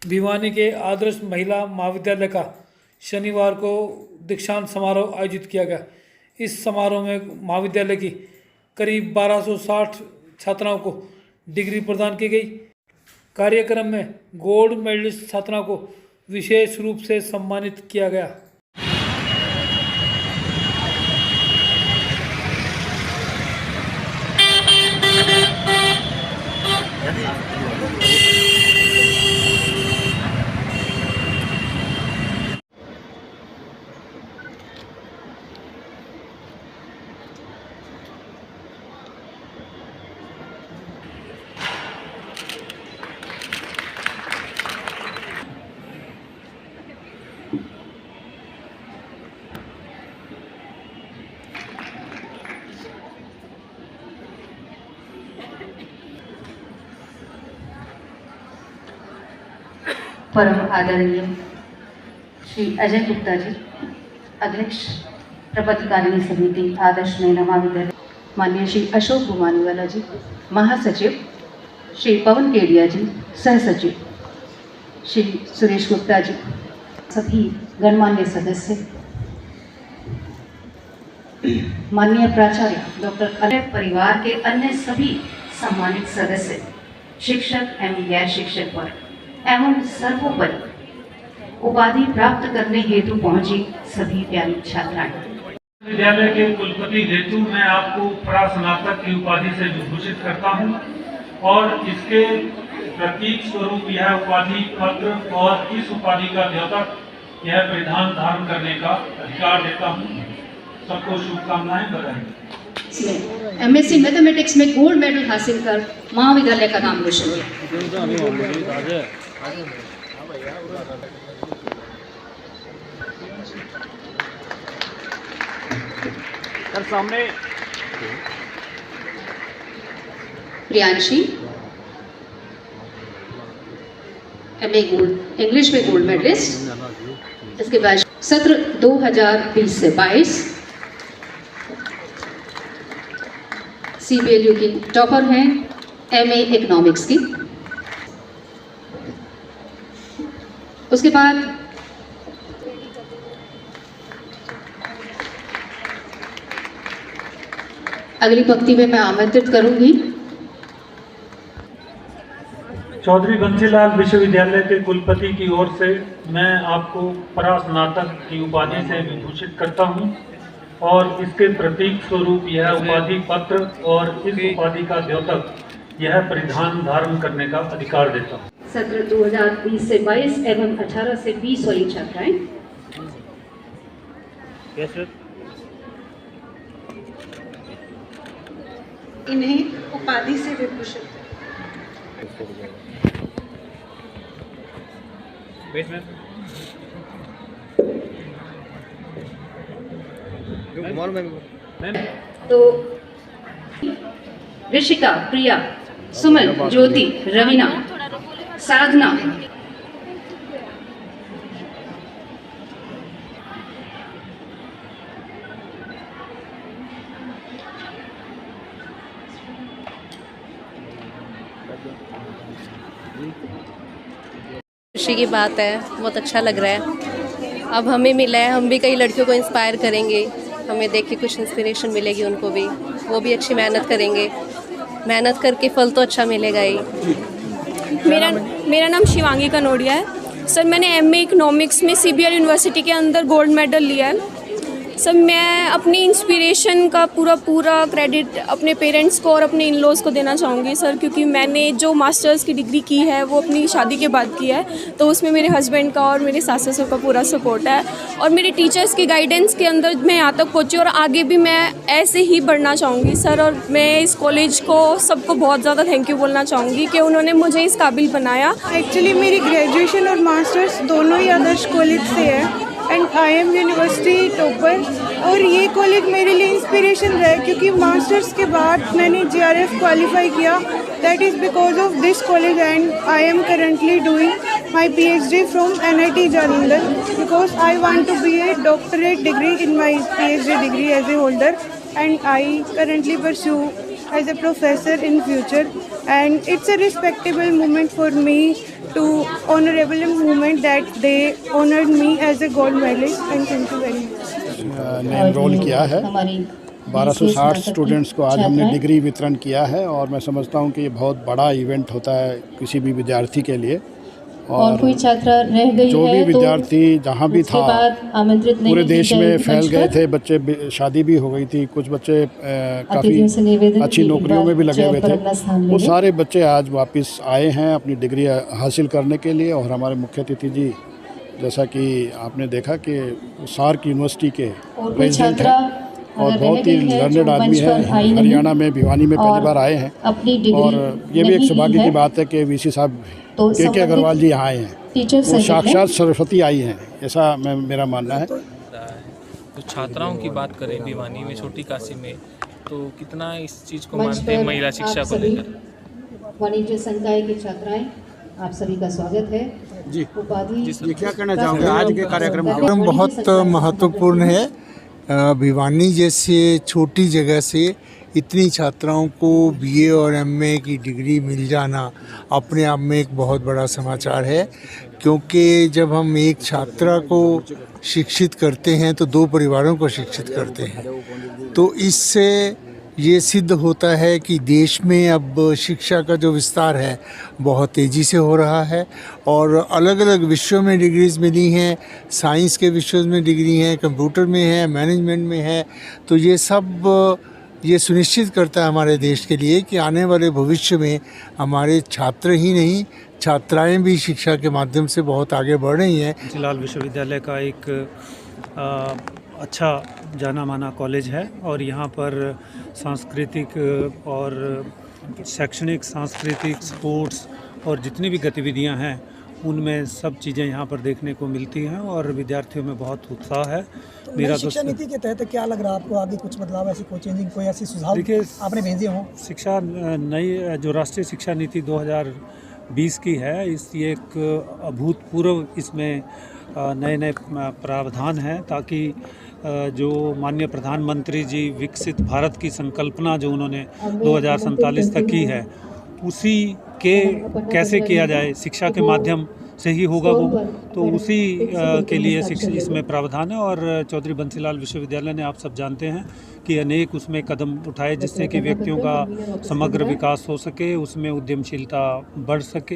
भिवानी के आदर्श महिला महाविद्यालय का शनिवार को दीक्षांत समारोह आयोजित किया गया। इस समारोह में महाविद्यालय की करीब 1260 छात्राओं को डिग्री प्रदान की गई। कार्यक्रम में गोल्ड मेडलिस्ट छात्राओं को विशेष रूप से सम्मानित किया गया। परम आदरणीय श्री अजय गुप्ता जी, अध्यक्ष प्रबंधकारिणी समिति आदर्श महिला महाविद्यालय, माननीय श्री अशोक गुमानीवाला जी, महासचिव श्री पवन केडिया जी, सहसचिव श्री सुरेश गुप्ता जी, सभी गणमान्य सदस्य, माननीय प्राचार्य डॉक्टर अजय, परिवार के अन्य सभी सम्मानित सदस्य, शिक्षक एवं गैर शिक्षक वर्ग एवं सर्वोपरि उपाधि प्राप्त करने हेतु पहुंची सभी प्यारी छात्राएं। विद्यालय के कुलपति हेतु मैं आपको परास्नातक की उपाधि से विभूषित करता हूं और इसके प्रतीक स्वरूप यह उपाधि पत्र और इस उपाधि का द्योतक यह परिधान धारण करने का अधिकार देता हूं। सबको शुभकामनाएं, बधाई। एमएससी मैथमेटिक्स में गोल्ड मेडल हासिल कर महाविद्यालय का नाम रोशन किया। सामने प्रियांशी एमए गोल्ड इंग्लिश में गोल्ड मेडलिस्ट। इसके बाद सत्र 2020 से 22 CBLU की टॉपर हैं MA इकोनॉमिक्स की। उसके बाद अगली पंक्ति में मैं आमंत्रित करूंगी चौधरी बंसीलाल विश्वविद्यालय के कुलपति की ओर से मैं आपको परास्नातक की उपाधि से विभूषित करता हूं और इसके प्रतीक स्वरूप यह उपाधि पत्र और इस उपाधि का द्योतक यह परिधान धारण करने का अधिकार देता हूं। सत्र 2020 से 22 एवं 18 से 20 वाली छात्राएं इन्हें उपाधि से विभूषित तो ऋषिका, प्रिया, सुमन, ज्योति, रवीना, साधना, खुशी की बात है, बहुत अच्छा लग रहा है। अब हमें मिला है, हम भी कई लड़कियों को इंस्पायर करेंगे, हमें देख के कुछ इंस्पिरेशन मिलेगी उनको भी, वो भी अच्छी मेहनत करेंगे, मेहनत करके फल तो अच्छा मिलेगा ही। मेरा नाम शिवांगी कनोडिया है सर। मैंने MA इकोनॉमिक्स में CBL यूनिवर्सिटी के अंदर गोल्ड मेडल लिया है सर। मैं अपनी इंस्पिरेशन का पूरा क्रेडिट अपने पेरेंट्स को और अपने इन-लॉज़ को देना चाहूँगी सर, क्योंकि मैंने जो मास्टर्स की डिग्री की है वो अपनी शादी के बाद की है, तो उसमें मेरे हस्बैंड का और मेरे सास ससुर का पूरा सपोर्ट है और मेरे टीचर्स की गाइडेंस के अंदर मैं यहाँ तक पहुँची और आगे भी मैं ऐसे ही बढ़ना चाहूँगी सर। और मैं इस कॉलेज को सबको बहुत ज़्यादा थैंक यू बोलना चाहूँगी कि उन्होंने मुझे इस काबिल बनाया। एक्चुअली मेरी ग्रेजुएशन और मास्टर्स दोनों ही आदर्श कॉलेज से है एंड IIM यूनिवर्सिटी टॉपर, और ये कॉलेज मेरे लिए इंस्पिरेशन रहा है क्योंकि मास्टर्स के बाद मैंने JRF क्वालिफाई किया। That is because of this college and I am currently doing my PhD from NIT Jalandhar because I want to be a doctorate degree in my PhD degree as a holder and I currently pursue as a professor in future, and it's a respectable moment for me to honorable moment that they honored me as a gold medalist, and thank you very much. ने enrol किया है। 1260 students को आज हमने degree वितरण किया है और मैं समझता हूँ कि ये बहुत बड़ा इवेंट होता है किसी भी विद्यार्थी के लिए। और कोई छात्रा रह गई जो भी विद्यार्थी जहाँ भी था आमंत्रित पूरे देश में फैल गए थे, बच्चे शादी भी हो गई थी, कुछ बच्चे काफ़ी अच्छी नौकरियों में भी लगे हुए थे। वो सारे बच्चे आज वापस आए हैं अपनी डिग्री हासिल करने के लिए। और हमारे मुख्य अतिथि जी, जैसा कि आपने देखा कि सार्क यूनिवर्सिटी के प्रेसिडेंट हैं और बहुत ही लर्नेड आदमी है, हरियाणा में भिवानी में पहली बार आए हैं। और ये भी एक सौभाग्य की बात है कि वीसी साहब के अग्रवाल जी यहाँ आए हैं, वो साक्षात सरस्वती आई हैं, ऐसा मेरा मानना है। तो छात्राओं की बात करें भिवानी में, छोटी काशी में, तो कितना इस चीज़ को मानते हैं महिला शिक्षा को लेकर? वाणिज्य संकाय की छात्राएं, आप सभी का स्वागत है। जी उपाधि क्या कहना चाहूँगा आज के कार्यक्रम बहुत महत्वपूर्ण है। भिवानी जैसे छोटी जगह से इतनी छात्राओं को बीए और एमए की डिग्री मिल जाना अपने आप में एक बहुत बड़ा समाचार है, क्योंकि जब हम एक छात्रा को शिक्षित करते हैं तो दो परिवारों को शिक्षित करते हैं। तो इससे ये सिद्ध होता है कि देश में अब शिक्षा का जो विस्तार है बहुत तेज़ी से हो रहा है और अलग अलग विषयों में डिग्रीज़ मिली हैं। साइंस के विषयों में डिग्री हैं, कंप्यूटर में है, मैनेजमेंट में है। तो ये सब ये सुनिश्चित करता है हमारे देश के लिए कि आने वाले भविष्य में हमारे छात्र ही नहीं, छात्राएं भी शिक्षा के माध्यम से बहुत आगे बढ़ रही हैं। बंसीलाल विश्वविद्यालय का एक अच्छा जाना माना कॉलेज है और यहाँ पर सांस्कृतिक और शैक्षणिक, सांस्कृतिक, स्पोर्ट्स और जितनी भी गतिविधियाँ हैं उनमें सब चीज़ें यहाँ पर देखने को मिलती हैं और विद्यार्थियों में बहुत उत्साह है। तो मेरा शिक्षा नीति के तहत क्या लग रहा है आपको, आगे कुछ बदलाव, ऐसी कोई चेंजिंग, कोई ऐसी सुझाव आपने भेजे हों? शिक्षा नई जो राष्ट्रीय शिक्षा नीति 2020 की है, ये एक अभूतपूर्व इसमें नए नए प्रावधान हैं ताकि जो माननीय प्रधानमंत्री जी विकसित भारत की संकल्पना जो उन्होंने 2047 तक की है उसी के कैसे किया जाए, शिक्षा के माध्यम से ही होगा वो, तो उसी के लिए शिक्षा इसमें प्रावधान है। और चौधरी बंसीलाल विश्वविद्यालय ने, आप सब जानते हैं कि अनेक उसमें कदम उठाए जिससे कि व्यक्तियों का समग्र विकास हो सके, उसमें उद्यमशीलता बढ़ सके।